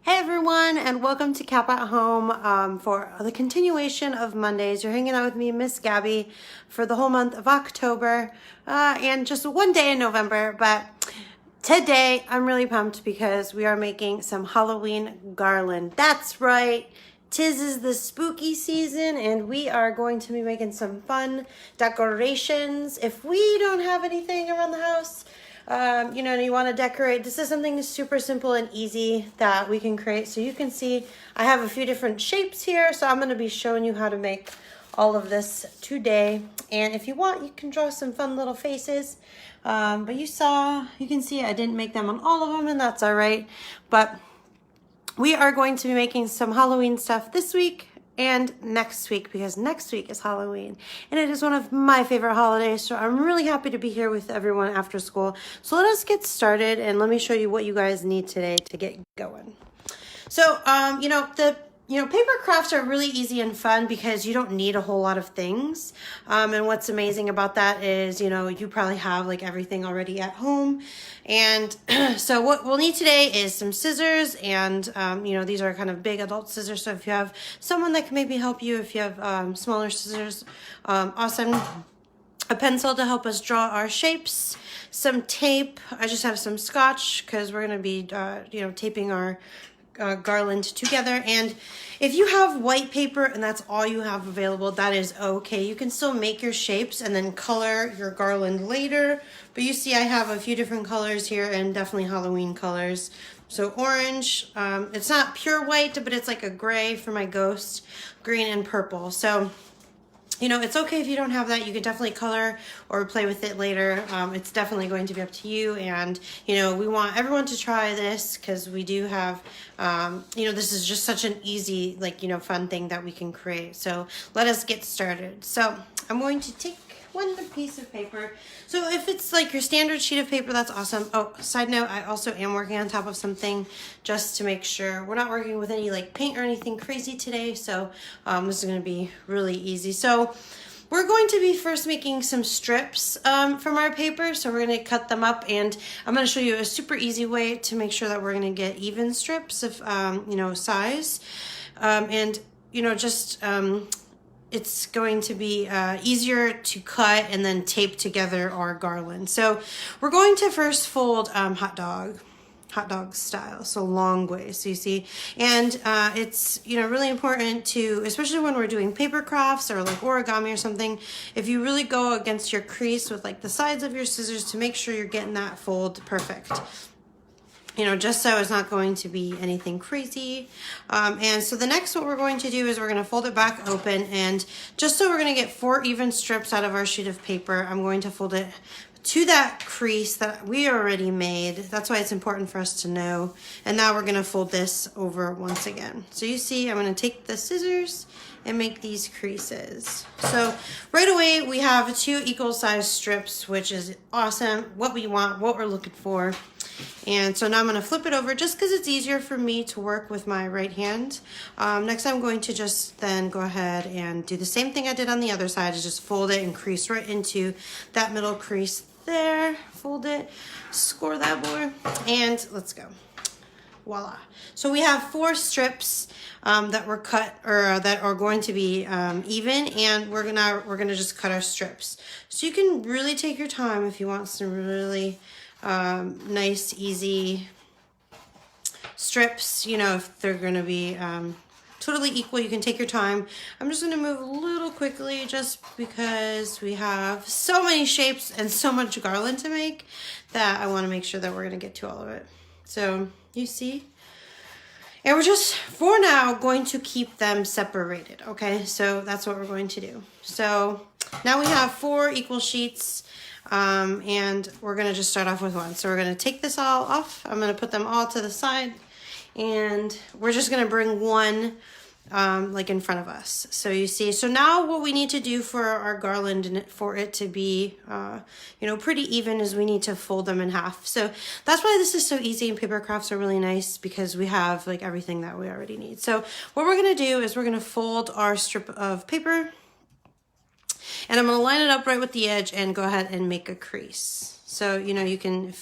Hey everyone, and welcome to Cap at Home for the continuation of Mondays. You're hanging out with me, Miss Gabby, for the whole month of October and just one day in November. But today I'm really pumped because we are making some Halloween garland. That's right, 'tis is the spooky season, and we are going to be making some fun decorations. If we don't have anything around the house, you want to decorate, this is something super simple and easy that we can create. So you can see I have a few different shapes here, so I'm going to be showing you how to make all of this today. And if you want, you can draw some fun little faces, but you can see I didn't make them on all of them, and that's all right. But we are going to be making some Halloween stuff this week and next week, because next week is Halloween and it is one of my favorite holidays. So I'm really happy to be here with everyone after school. So let us get started and let me show you what you guys need today to get going. So, paper crafts are really easy and fun because you don't need a whole lot of things. And what's amazing about that is, you probably have like everything already at home. And so what we'll need today is some scissors, and, these are kind of big adult scissors. So if you have someone that can maybe help you, if you have smaller scissors, awesome. A pencil to help us draw our shapes, some tape. I just have some scotch because we're going to be, taping our garland together. And if you have white paper and that's all you have available, that is okay. You can still make your shapes and then color your garland later. But you see I have a few different colors here, and definitely Halloween colors. So orange, it's not pure white, but it's like a gray for my ghost, green and purple. So it's okay if you don't have that. You can definitely color or play with it later. It's definitely going to be up to you. And, we want everyone to try this because we do have, this is just such an easy, fun thing that we can create. So let us get started. So I'm going to take one piece of paper. So if it's like your standard sheet of paper, that's awesome. Oh, side note, I also am working on top of something just to make sure we're not working with any paint or anything crazy today. So this is going to be really easy. So we're going to be first making some strips from our paper. So we're going to cut them up, and I'm going to show you a super easy way to make sure that we're going to get even strips of, size. It's going to be easier to cut and then tape together our garland. So we're going to first fold hot dog style, so long ways. So you see, and it's really important to, especially when we're doing paper crafts or origami or something, if you really go against your crease with the sides of your scissors to make sure you're getting that fold perfect. Just so it's not going to be anything crazy. And so the next, what we're going to do is we're going to fold it back open, and just so we're going to get 4 even strips out of our sheet of paper, I'm going to fold it to that crease that we already made. That's why it's important for us to know. And now we're going to fold this over once again. So you see, I'm going to take the scissors and make these creases. So right away, we have 2 equal size strips, which is awesome. What we want, what we're looking for. And so now I'm going to flip it over just because it's easier for me to work with my right hand. Next, I'm going to just then go ahead and do the same thing I did on the other side, is just fold it and crease right into that middle crease there. Fold it, score that boy, and let's go. Voila. So we have 4 strips that were cut, or that are going to be even, and we're gonna just cut our strips. So you can really take your time if you want some really nice, easy strips. If they're gonna be totally equal, you can take your time. I'm just gonna move a little quickly just because we have so many shapes and so much garland to make that I want to make sure that we're gonna get to all of it. So you see, and we're just for now going to keep them separated. Okay, so that's what we're going to do. So now we have 4 equal sheets. And we're going to just start off with 1. So we're going to take this all off. I'm going to put them all to the side, and we're just going to bring 1 in front of us. So you see, so now what we need to do for our garland and for it to be, pretty even, is we need to fold them in half. So that's why this is so easy, and paper crafts are really nice because we have everything that we already need. So what we're going to do is we're going to fold our strip of paper, and I'm going to line it up right with the edge and go ahead and make a crease. So, you can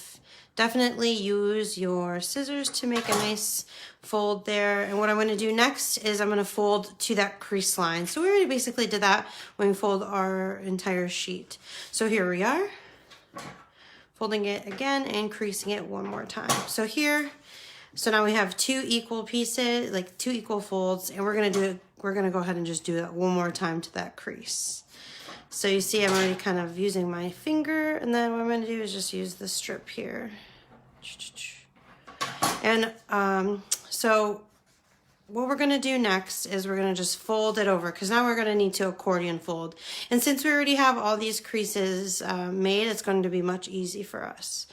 definitely use your scissors to make a nice fold there. And what I'm going to do next is I'm going to fold to that crease line. So we already basically did that when we fold our entire sheet. So here we are, folding it again and creasing it one more time. So here, so now we have two equal pieces, like two equal folds, and we're going to go ahead and just do that one more time to that crease. So you see I'm already kind of using my finger, and then what I'm going to do is just use the strip here. And so what we're going to do next is we're going to just fold it over, because now we're going to need to accordion fold. And since we already have all these creases made, it's going to be much easy for us.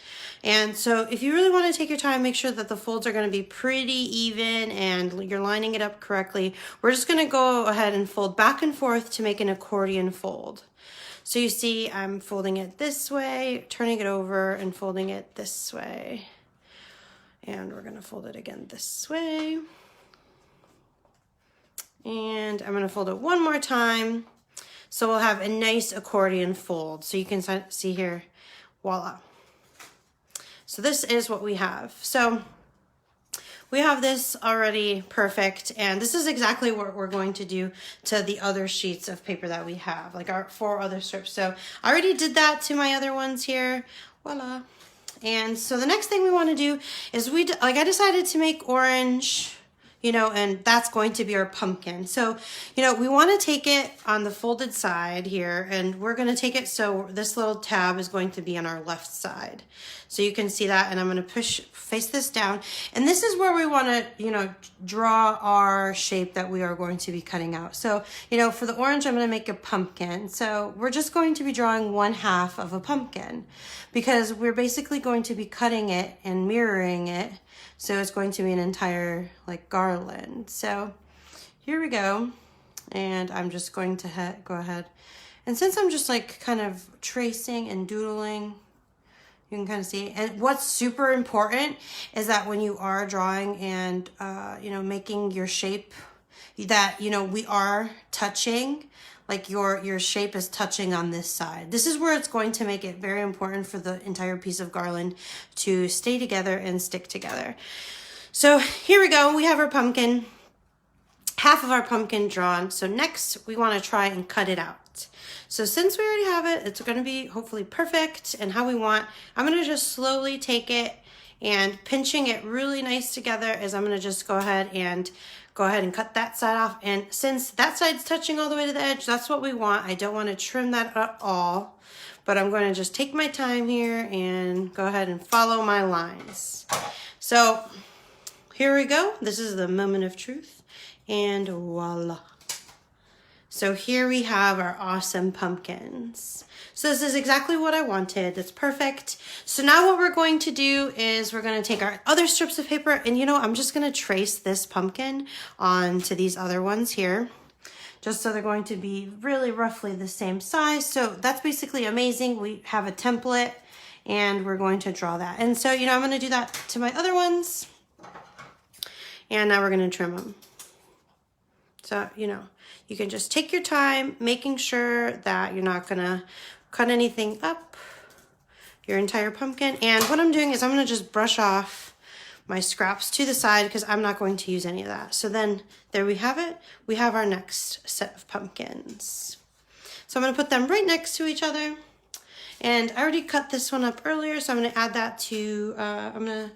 And so if you really want to take your time, make sure that the folds are going to be pretty even and you're lining it up correctly. We're just going to go ahead and fold back and forth to make an accordion fold. So you see I'm folding it this way, turning it over, and folding it this way. And we're going to fold it again this way. And I'm going to fold it one more time. So we'll have a nice accordion fold. So you can see here, voila. So this is what we have. So we have this already perfect. And this is exactly what we're going to do to the other sheets of paper that we have, like our 4 other strips. So I already did that to my other ones here. Voila. And so the next thing we want to do is I decided to make orange, you know, and that's going to be our pumpkin. So, you know, we want to take it on the folded side here, and we're going to take it so this little tab is going to be on our left side. So you can see that, and I'm going to face this down. And this is where we want to, you know, draw our shape that we are going to be cutting out. So, you know, for the orange, I'm going to make a pumpkin. So we're just going to be drawing 1/2 of a pumpkin, because we're basically going to be cutting it and mirroring it. So it's going to be an entire like garland. So here we go. And I'm just going to go ahead. And since I'm just like kind of tracing and doodling, you can kind of see. And what's super important is that when you are drawing and, you know, making your shape, that, you know, we are touching, like your shape is touching on this side. This is where it's going to make it very important for the entire piece of garland to stay together and stick together. So here we go. We have our pumpkin, half of our pumpkin drawn. So next we want to try and cut it out. So since we already have it, it's going to be hopefully perfect and how we want. I'm going to just slowly take it and pinching it really nice together as I'm going to just go ahead and cut that side off. And since that side's touching all the way to the edge, that's what we want. I don't want to trim that at all, but I'm going to just take my time here and go ahead and follow my lines. So here we go. This is the moment of truth, and voila. So here we have our awesome pumpkins. So this is exactly what I wanted. That's perfect. So now what we're going to do is we're going to take our other strips of paper, and you know, I'm just going to trace this pumpkin onto these other ones here, just so they're going to be really roughly the same size. So that's basically amazing. We have a template and we're going to draw that. And so, you know, I'm going to do that to my other ones. And now we're going to trim them. So, you know, you can just take your time, making sure that you're not gonna cut anything up, your entire pumpkin. And what I'm doing is I'm gonna just brush off my scraps to the side because I'm not going to use any of that. So then there we have it. We have our next set of pumpkins. So I'm gonna put them right next to each other. And I already cut this one up earlier, so I'm gonna add that to, I'm gonna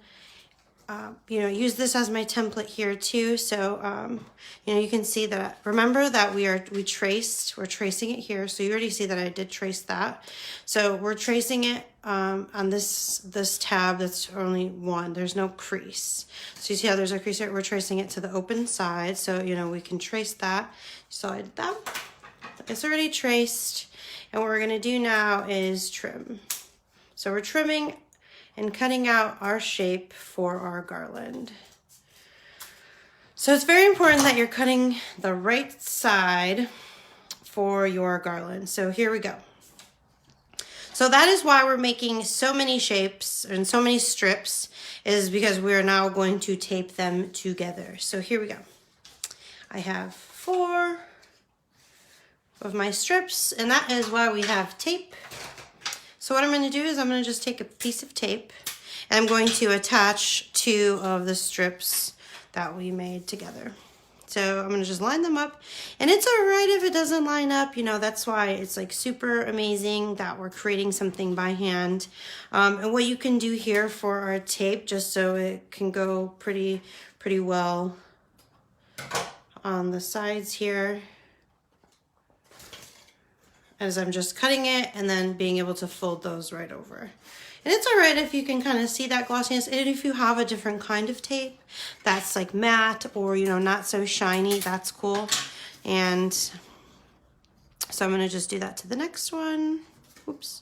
you know, use this as my template here too. So, you know, you can see that, remember that we're tracing it here. So you already see that I did trace that. So we're tracing it, on this tab that's only one, there's no crease. So you see how there's a crease here? We're tracing it to the open side. So, you know, we can trace that. So I did that. It's already traced. And what we're gonna do now is trim. So we're trimming and cutting out our shape for our garland. So it's very important that you're cutting the right side for your garland. So here we go. So that is why we're making so many shapes and so many strips, is because we're now going to tape them together. So here we go. I have 4 of my strips, and that is why we have tape. So what I'm going to do is I'm going to just take a piece of tape, And I'm going to attach 2 of the strips that we made together. So I'm going to just line them up, and it's all right if it doesn't line up. You know, that's why it's like super amazing that we're creating something by hand. And what you can do here for our tape, just so it can go pretty well on the sides here, as I'm just cutting it and then being able to fold those right over. And it's all right if you can kind of see that glossiness. And if you have a different kind of tape that's like matte or, you know, not so shiny, that's cool. And so I'm going to just do that to the next one. Oops.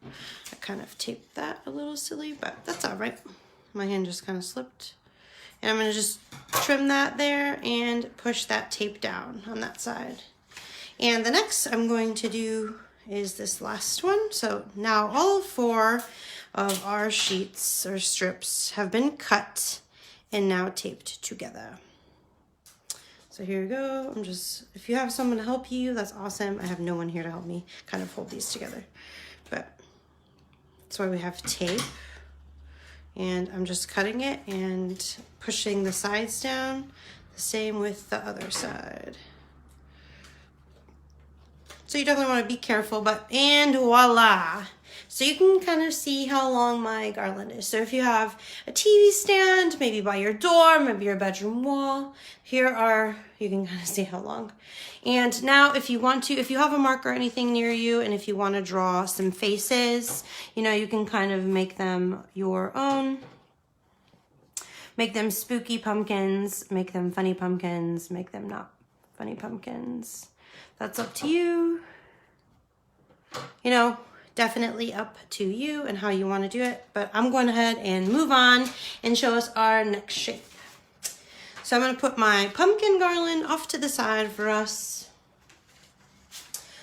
I kind of taped that a little silly, but that's all right. My hand just kind of slipped. And I'm going to just trim that there and push that tape down on that side. And the next I'm going to do is this last one. So now all 4 of our sheets or strips have been cut and now taped together. So here we go. If you have someone to help you, that's awesome. I have no one here to help me kind of hold these together, but that's why we have tape. And I'm just cutting it and pushing the sides down, the same with the other side. So you definitely want to be careful, and voila. So you can kind of see how long my garland is. So if you have a TV stand, maybe by your door, maybe your bedroom wall, you can kind of see how long. And now if you have a marker or anything near you, and if you want to draw some faces, you know, you can kind of make them your own. Make them spooky pumpkins, make them funny pumpkins, make them not funny pumpkins. That's up to you. You know, definitely up to you and how you want to do it. But I'm going ahead and move on and show us our next shape. So I'm going to put my pumpkin garland off to the side for us.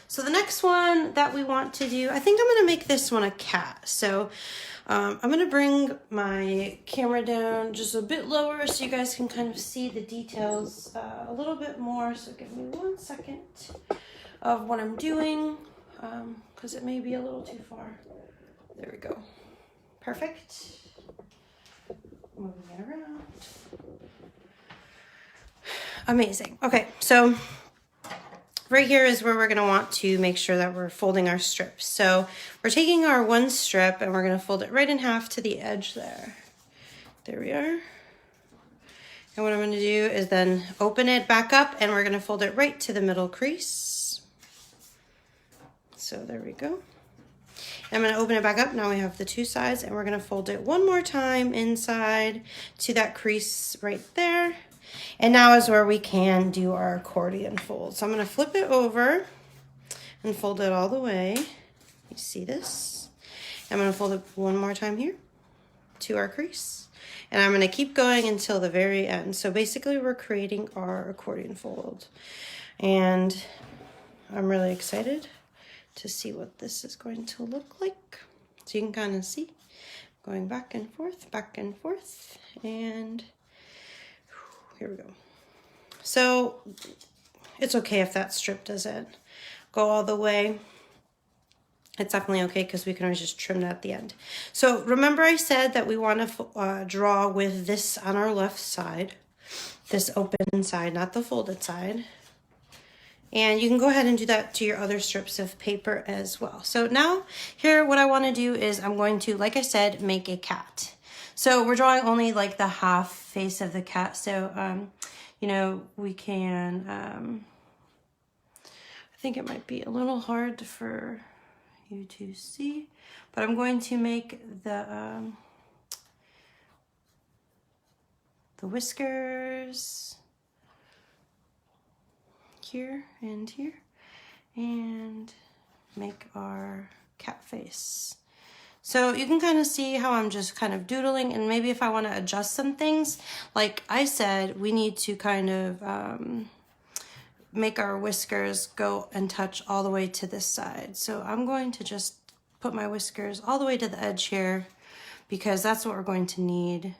So the next one that we want to do, I think I'm going to make this one a cat. So I'm going to bring my camera down just a bit lower so you guys can kind of see the details a little bit more. So give me 1 second of what I'm doing, because it may be a little too far. There we go. Perfect. Moving it around. Amazing. Okay, so right here is where we're going to want to make sure that we're folding our strips. So we're taking our 1 strip and we're going to fold it right in half to the edge there. There we are. And what I'm going to do is then open it back up and we're going to fold it right to the middle crease. So there we go. I'm going to open it back up. Now we have the 2 sides and we're going to fold it 1 more time inside to that crease right there. And now is where we can do our accordion fold. So I'm going to flip it over and fold it all the way. You see this? I'm going to fold it 1 more time here to our crease. And I'm going to keep going until the very end. So basically we're creating our accordion fold. And I'm really excited to see what this is going to look like. So you can kind of see going back and forth, and here we go. So it's okay if that strip doesn't go all the way. It's definitely okay because we can always just trim that at the end. So remember I said that we want to draw with this on our left side, this open side, not the folded side. And you can go ahead and do that to your other strips of paper as well. So now here what I want to do is I'm going to, like I said, make a cat. So we're drawing only like the half face of the cat. So, you know, we can, I think it might be a little hard for you to see, but I'm going to make the whiskers here and here, and make our cat face. So you can kind of see how I'm just kind of doodling, and maybe if I want to adjust some things, like I said, we need to kind of make our whiskers go and touch all the way to this side. So I'm going to just put my whiskers all the way to the edge here because that's what we're going to need.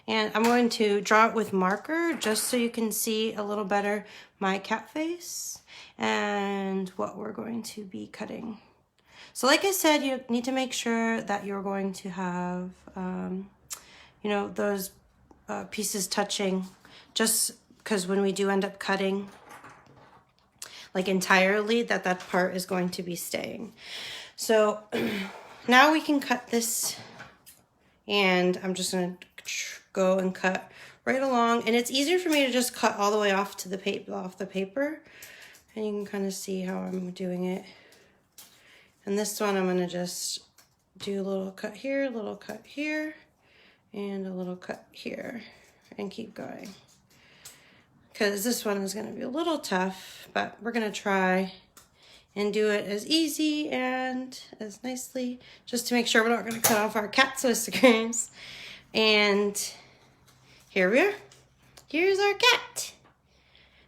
And I'm going to draw it with marker just so you can see a little better my cat face and what we're going to be cutting. So like I said, you need to make sure that you're going to have, you know, those pieces touching, just because when we do end up cutting like entirely, that part is going to be staying. So now we can cut this, and I'm just gonna go and cut right along, and it's easier for me to just cut all the way off to the paper, and you can kind of see how I'm doing it. And this one I'm gonna just do a little cut here, a little cut here, and a little cut here, and keep going. Because this one is gonna be a little tough, but we're gonna try and do it as easy and as nicely, just to make sure we're not gonna cut off our cat's whiskers. And here we are. Here's our cat.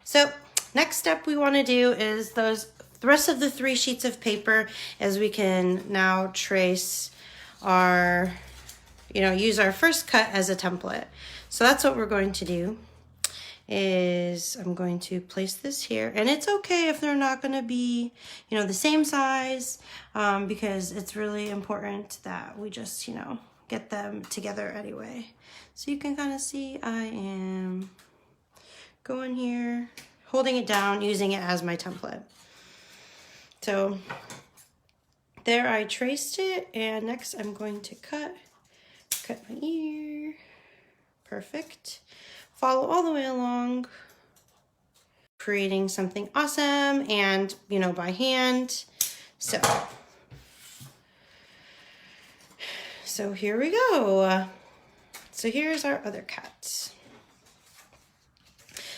So next step we wanna do is the rest of the 3 sheets of paper, as we can now trace our, you know, use our first cut as a template. So that's what we're going to do. Is I'm going to place this here, and it's okay if they're not going to be, you know, the same size, because it's really important that we just, you know, get them together anyway. So you can kind of see I am going here, holding it down, using it as my template. So there I traced it, and next I'm going to cut my ear. Perfect. Follow all the way along, creating something awesome, and, you know, by hand. So here we go. So here's our other cat.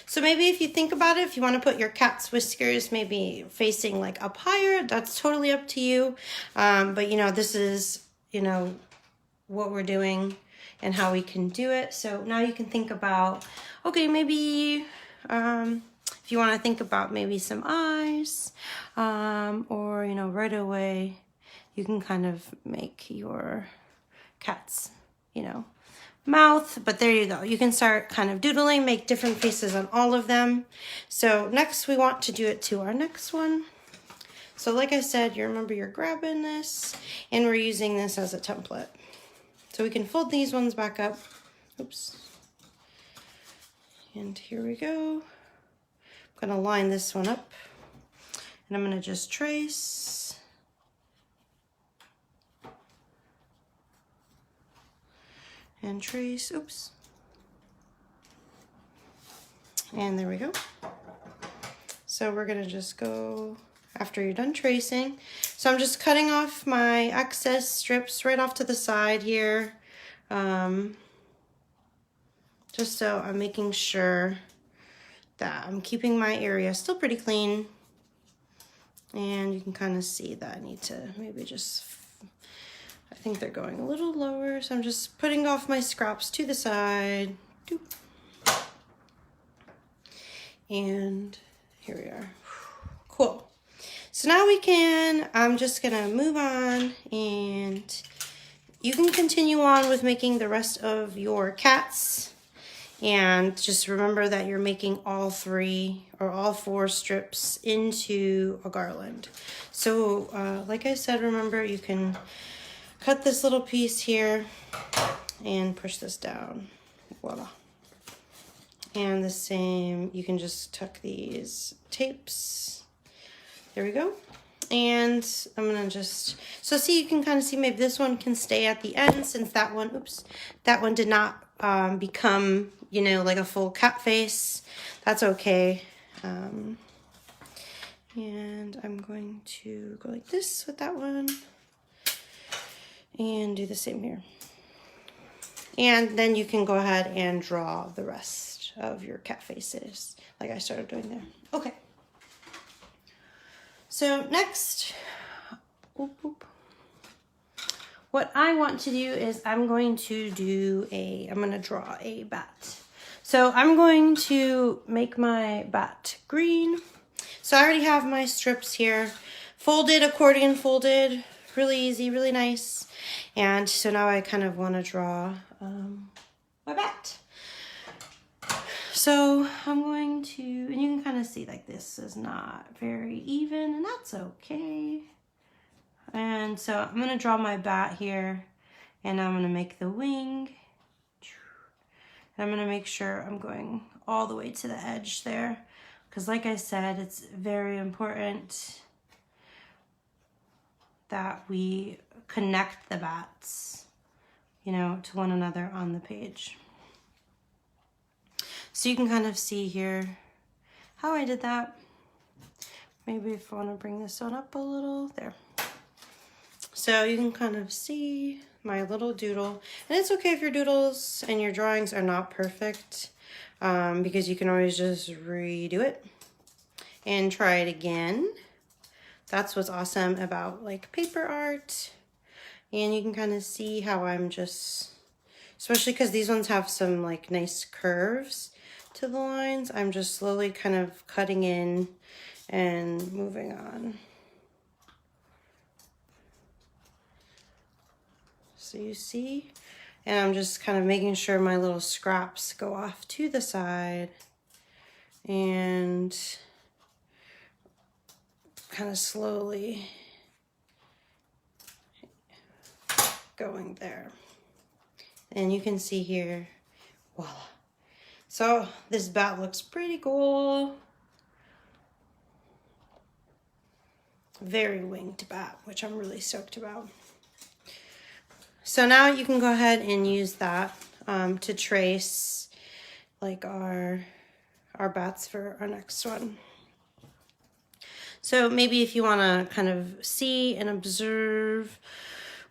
So maybe if you think about it, if you want to put your cat's whiskers maybe facing like up higher, that's totally up to you. But you know, this is, you know, what we're doing and how we can do it. So now you can think about, okay, maybe if you want to think about maybe some eyes, or, you know, right away you can kind of make your cat's, you know, mouth. But there you go. You can start kind of doodling, make different faces on all of them. So next we want to do it to our next one. So like I said, you remember you're grabbing this, and we're using this as a template. So we can fold these ones back up. Oops. And here we go. I'm gonna line this one up, and I'm gonna just trace. And trace, oops. And there we go. So we're gonna just go after you're done tracing. So I'm just cutting off my excess strips right off to the side here. Just so I'm making sure that I'm keeping my area still pretty clean. And you can kind of see that I need to maybe just, I think they're going a little lower. So I'm just putting off my scraps to the side. Doop. And here we are. Cool. So now we can, I'm just gonna move on, and you can continue on with making the rest of your cats. And just remember that you're making all 3 or all 4 strips into a garland. So like I said, remember you can cut this little piece here and push this down. Voila. And the same, you can just tuck these tapes. There we go. And I'm gonna just, so see, you can kind of see maybe this one can stay at the end, since that one, oops, that one did not become, you know, like a full cat face. That's okay. And I'm going to go like this with that one, and do the same here. And then you can go ahead and draw the rest of your cat faces like I started doing there. Okay. So next, what I want to do is I'm going to draw a bat. So I'm going to make my bat green. So I already have my strips here, folded, accordion folded, really easy, really nice. And so now I kind of want to draw my bat. So I'm going to, and you can kind of see like this is not very even, and that's okay. And so I'm gonna draw my bat here, and I'm gonna make the wing. And I'm gonna make sure I'm going all the way to the edge there, because like I said, it's very important that we connect the bats, you know, to one another on the page. So you can kind of see here how I did that. Maybe if I want to bring this one up a little, there. So you can kind of see my little doodle. And it's okay if your doodles and your drawings are not perfect, because you can always just redo it and try it again. That's what's awesome about like paper art. And you can kind of see how I'm just, especially because these ones have some like nice curves to the lines, I'm just slowly kind of cutting in and moving on. So you see, and I'm just kind of making sure my little scraps go off to the side and kind of slowly going there. And you can see here, voila. So this bat looks pretty cool. Very winged bat, which I'm really stoked about. So now you can go ahead and use that to trace like our bats for our next one. So maybe if you want to kind of see and observe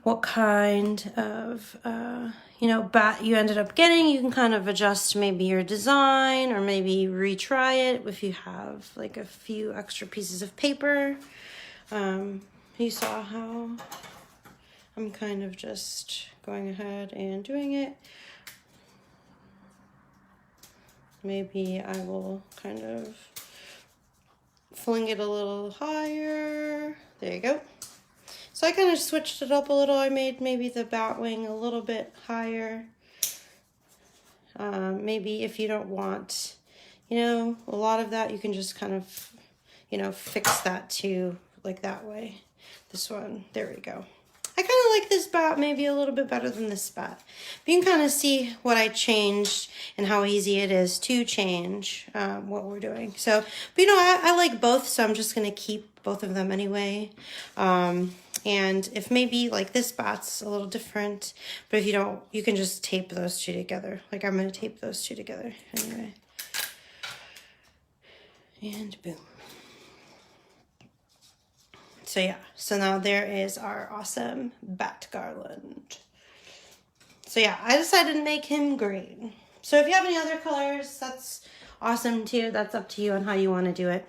what kind of you know, bat you ended up getting, you can kind of adjust maybe your design, or maybe retry it if you have like a few extra pieces of paper. You saw how I'm kind of just going ahead and doing it. Maybe I will kind of fling it a little higher. There you go. So I kind of switched it up a little. I made maybe the bat wing a little bit higher. Maybe if you don't want, you know, a lot of that, you can just kind of, you know, fix that too, like that way. This one, there we go. I kind of like this bat maybe a little bit better than this bat. But you can kind of see what I changed and how easy it is to change what we're doing. So, but you know, I like both, so I'm just going to keep both of them anyway. And if maybe like this bat's a little different, but if you don't, you can just tape those two together. Like I'm going to tape those two together anyway. And boom. So yeah, so now there is our awesome bat garland. So yeah, I decided to make him green. So if you have any other colors, that's awesome too. That's up to you on how you want to do it.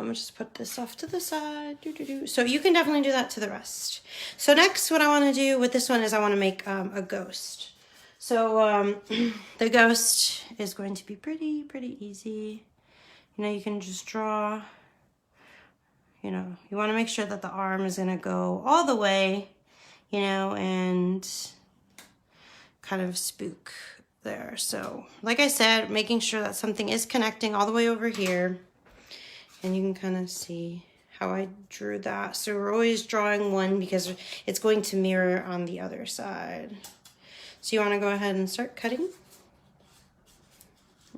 Just put this off to the side. So you can definitely do that to the rest. So next, what I want to do with this one is I want to make a ghost. So the ghost is going to be pretty easy. You know, you can just draw. You know, you want to make sure that the arm is going to go all the way, you know, and kind of spook there. So, like I said, making sure that something is connecting all the way over here. And you can kind of see how I drew that. So we're always drawing one because it's going to mirror on the other side. So you want to go ahead and start cutting.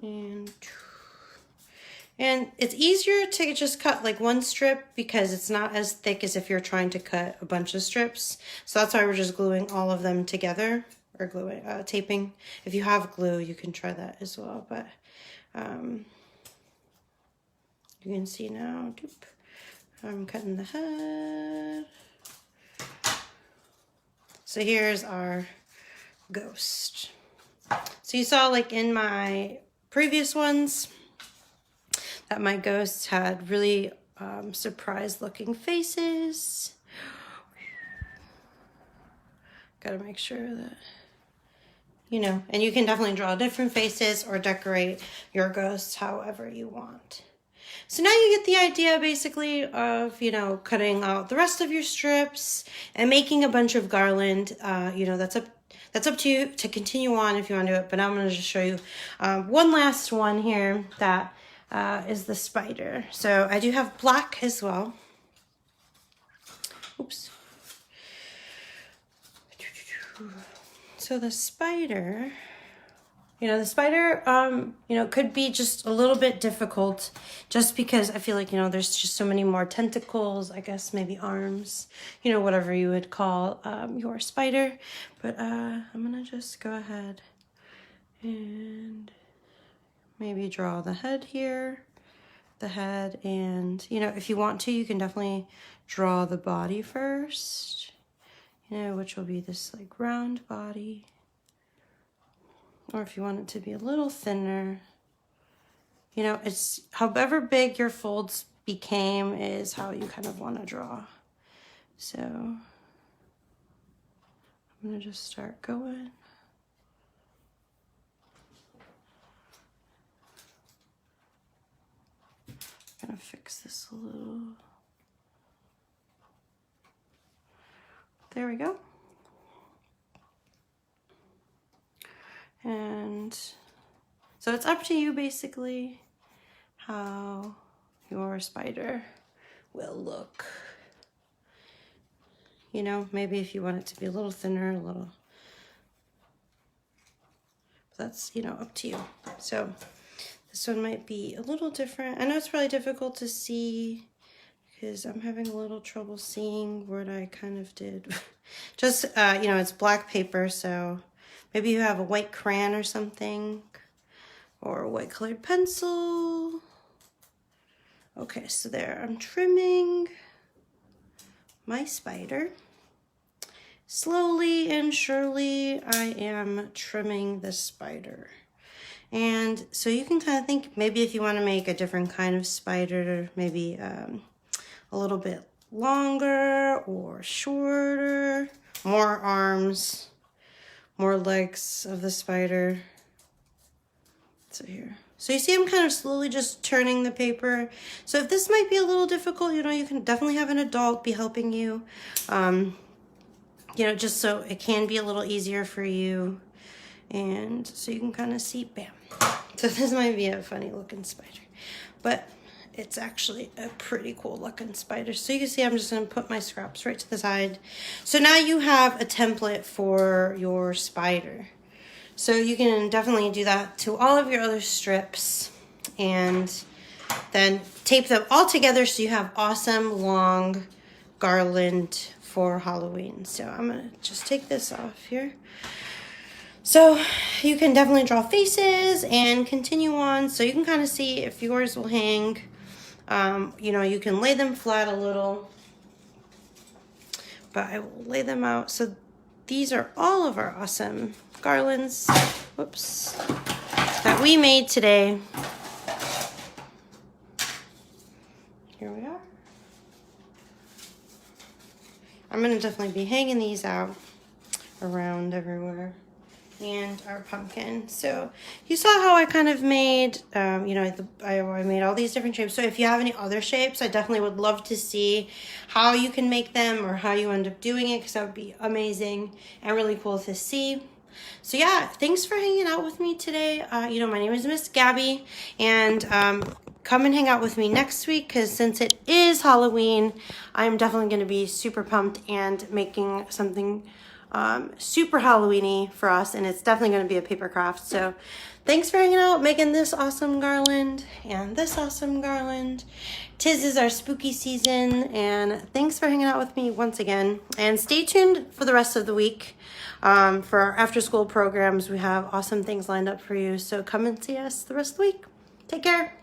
And it's easier to just cut like one strip because it's not as thick as if you're trying to cut a bunch of strips. So that's why we're just gluing all of them together, or gluing, taping. If you have glue, you can try that as well. But you can see now, I'm cutting the head. So here's our ghost. So you saw like in my previous ones, that my ghosts had really surprised looking faces. Gotta make sure that, you know, and you can definitely draw different faces or decorate your ghosts however you want. So now you get the idea basically of, you know, cutting out the rest of your strips and making a bunch of garland. You know, that's up to you to continue on if you want to do it, but I'm going to just show you one last one here that is the spider. So I do have black as well. Oops. So the spider, could be just a little bit difficult just because I feel like, there's just so many more tentacles, I guess maybe arms, whatever you would call your spider. But I'm gonna just go ahead and maybe draw the head here, and, if you want to, you can definitely draw the body first, which will be this like round body. Or if you want it to be a little thinner, it's however big your folds became is how you kind of want to draw. So I'm going to just start going. I'm going to fix this a little. There we go. And so it's up to you basically how your spider will look. Maybe if you want it to be a little thinner, that's, up to you. So this one might be a little different. I know it's probably difficult to see because I'm having a little trouble seeing what I kind of did. Just, it's black paper, so maybe you have a white crayon or something, or a white colored pencil. Okay, so there, I'm trimming my spider. Slowly and surely, I am trimming the spider. And so you can kind of think, maybe if you want to make a different kind of spider, maybe a little bit longer or shorter, more arms, more legs of the spider. So here. So you see I'm kind of slowly just turning the paper. So if this might be a little difficult, you can definitely have an adult be helping you. Just so it can be a little easier for you. And so you can kind of see, bam. So this might be a funny looking spider, but it's actually a pretty cool looking spider. So you can see I'm just going to put my scraps right to the side. So now you have a template for your spider. So you can definitely do that to all of your other strips and then tape them all together so you have awesome long garland for Halloween. So I'm going to just take this off here. So you can definitely draw faces and continue on. So you can kind of see if yours will hang. You can lay them flat a little, but I will lay them out. So these are all of our awesome garlands, that we made today. Here we are. I'm going to definitely be hanging these out around everywhere. And our pumpkin. So you saw how I kind of made, I made all these different shapes. So if you have any other shapes, I definitely would love to see how you can make them or how you end up doing it, because that would be amazing and really cool to see. So yeah, thanks for hanging out with me today. My name is Miss Gabby, and come and hang out with me next week, because since it is Halloween, I'm definitely going to be super pumped and making something super Halloween-y for us, and it's definitely going to be a paper craft. So thanks for hanging out, making this awesome garland and this awesome garland. 'Tis is our spooky season, and thanks for hanging out with me once again, and stay tuned for the rest of the week. For our after school programs, we have awesome things lined up for you, so come and see us the rest of the week. Take care.